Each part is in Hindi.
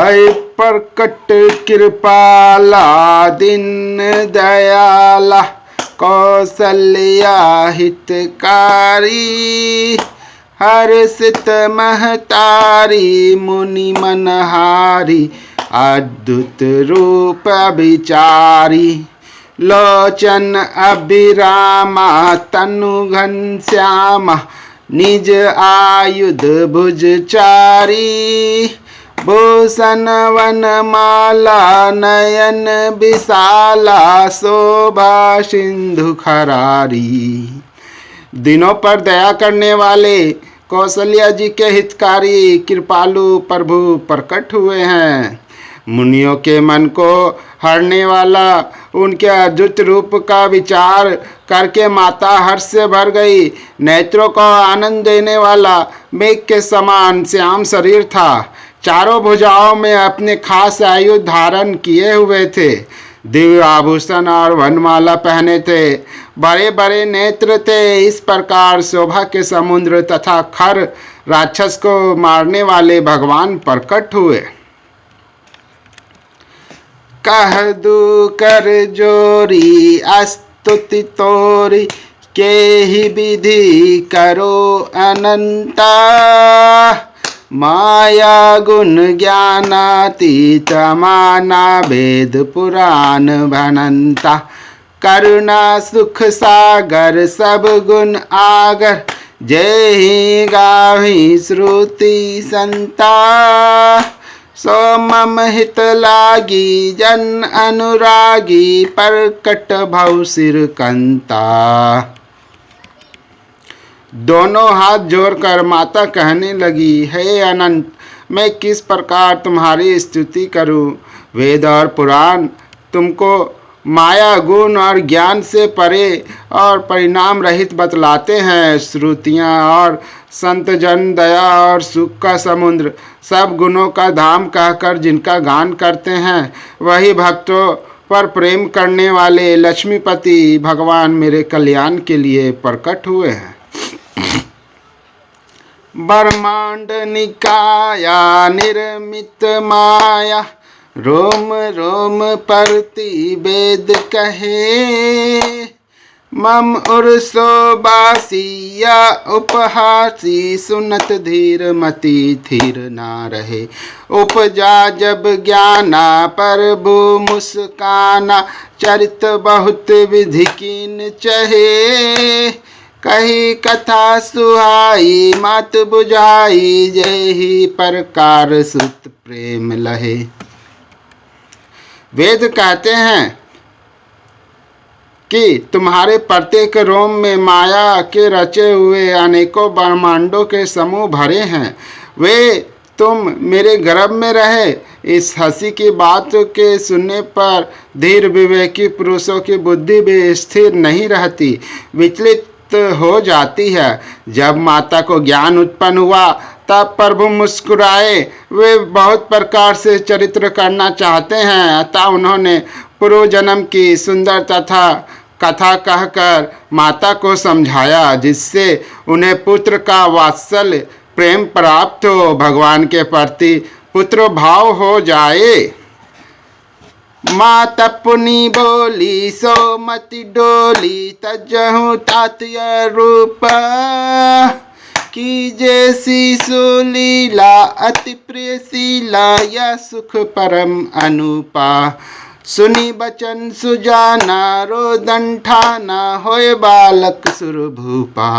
भय प्रकट कृपाला दीन दयाला कौसल्या हितकारी हर्षित महतारी मुनि मनहारी अद्भुत रूप विचारी लोचन अभिरामा तनु घनश्यामा निज आयुध भुजचारी भूषण वनमाला नयन विशाला शोभा सिंधु खरारी। दिनों पर दया करने वाले कौशल्या जी के हितकारी कृपालु प्रभु प्रकट हुए हैं। मुनियों के मन को हरने वाला उनके अद्भुत रूप का विचार करके माता हर्ष से भर गई। नेत्रों को आनंद देने वाला मेघ के समान श्याम शरीर था। चारों भुजाओं में अपने खास आयुध धारण किए हुए थे। दिव्य आभूषण और वनमाला पहने थे। बड़े बड़े नेत्र थे। इस प्रकार शोभा के समुद्र तथा खर राक्षस को मारने वाले भगवान प्रकट हुए। कह दू कर जोरी स्तुति तोरी के ही विधि करो अनंता माया गुण ज्ञानातीत माना वेद पुराण भनंता करुणा सुख सागर सब गुण आगर जय ही गावी श्रुति संता सो मम हित लागी जन अनुरागी प्रकट भव सिर कंता। दोनों हाथ जोड़कर माता कहने लगी, हे अनंत, मैं किस प्रकार तुम्हारी स्तुति करूं। वेद और पुराण तुमको माया गुण और ज्ञान से परे और परिणाम रहित बतलाते हैं। श्रुतियाँ और संत जन दया और सुख का समुद्र सब गुणों का धाम कहकर जिनका गान करते हैं, वही भक्तों पर प्रेम करने वाले लक्ष्मीपति भगवान मेरे कल्याण के लिए प्रकट हुए हैं। ब्रह्मांड निकाया निर्मित माया रोम रोम परति वेद कहे मम उर्सो बासिया उपहासी सुनत धीर मति थीर ना रहे उपजा जब ज्ञाना प्रभु मुस्काना चरित बहुत विधि कीन चहे कही कथा सुहाई मात बुझाई जय ही प्रकार सुत प्रेम लहे। वेद कहते हैं कि तुम्हारे प्रत्येक रोम में माया के रचे हुए अनेकों ब्रह्मांडों के समूह भरे हैं। वे तुम मेरे गर्भ में रहे। इस हंसी की बात के सुनने पर धीर विवेकी पुरुषों की बुद्धि भी स्थिर नहीं रहती, विचलित हो जाती है। जब माता को ज्ञान उत्पन्न हुआ तब प्रभु मुस्कुराए। वे बहुत प्रकार से चरित्र करना चाहते हैं, अतः उन्होंने पूर्व जन्म की सुंदर तथा कथा कहकर माता को समझाया, जिससे उन्हें पुत्र का वात्सल्य प्रेम प्राप्त हो, भगवान के प्रति पुत्र भाव हो जाए। माता पुनि बोली सो मति डोली तजहु तात्य रूप की जैसी सुलीला अति प्रिय शीला या सुख परम अनुपा सुनी बचन सुजाना रोदन ठाना होए बालक सुरभूपा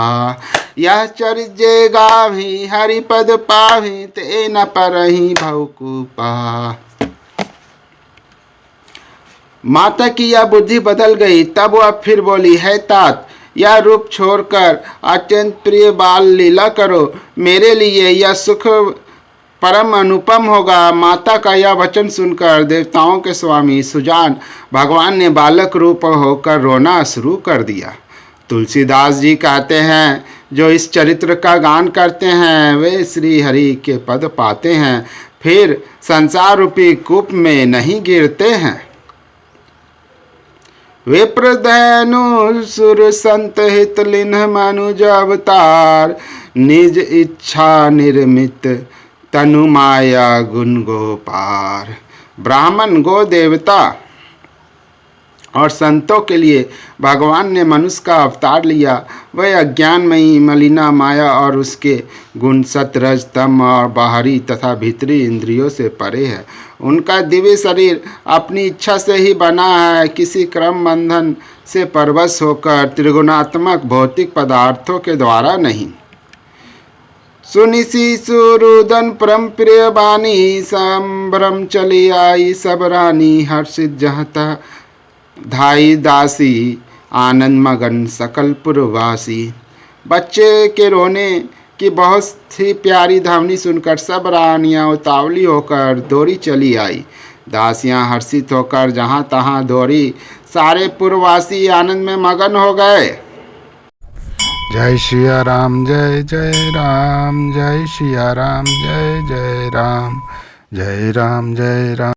यह चरिजे गावी हरिपद पावी ते न परही भवकूपा। माता की यह बुद्धि बदल गई। तब वह फिर बोली, है तात, यह रूप छोड़कर अत्यंत प्रिय बाल लीला करो। मेरे लिए यह सुख परम अनुपम होगा। माता का यह वचन सुनकर देवताओं के स्वामी सुजान भगवान ने बालक रूप होकर रोना शुरू कर दिया। तुलसीदास जी कहते हैं, जो इस चरित्र का गान करते हैं वे श्री हरि के पद पाते हैं, फिर संसार रूपी कूप में नहीं गिरते हैं। विप्रधनु सुर संत हित लिन्ह मनुज अवतार निज इच्छा निर्मित तनु माया गुण गोपार। ब्राह्मण, गो देवता और संतों के लिए भगवान ने मनुष्य का अवतार लिया। वह अज्ञानमयी मलिना माया और उसके गुण सत रज तम और बाहरी तथा भीतरी इंद्रियों से परे है। उनका दिव्य शरीर अपनी इच्छा से ही बना है, किसी क्रम बंधन से परवश होकर त्रिगुणात्मक भौतिक पदार्थों के द्वारा नहीं। सुनिसी सुरुदन परम प्रिय बानी, संभ्रम चली आई सब रानी, हर्षित जहता धाई दासी, आनंद मगन सकल पुरवासी। बच्चे के रोने की बहुत ही प्यारी ध्वनि सुनकर सब रानियां उतावली होकर दौड़ी चली आई। दासियां हर्षित होकर जहां तहां दौड़ी। सारे पुरवासी आनंद में मगन हो गए। जय सिया राम जय जय राम, जय सिया राम जय जय राम, जय राम जय राम।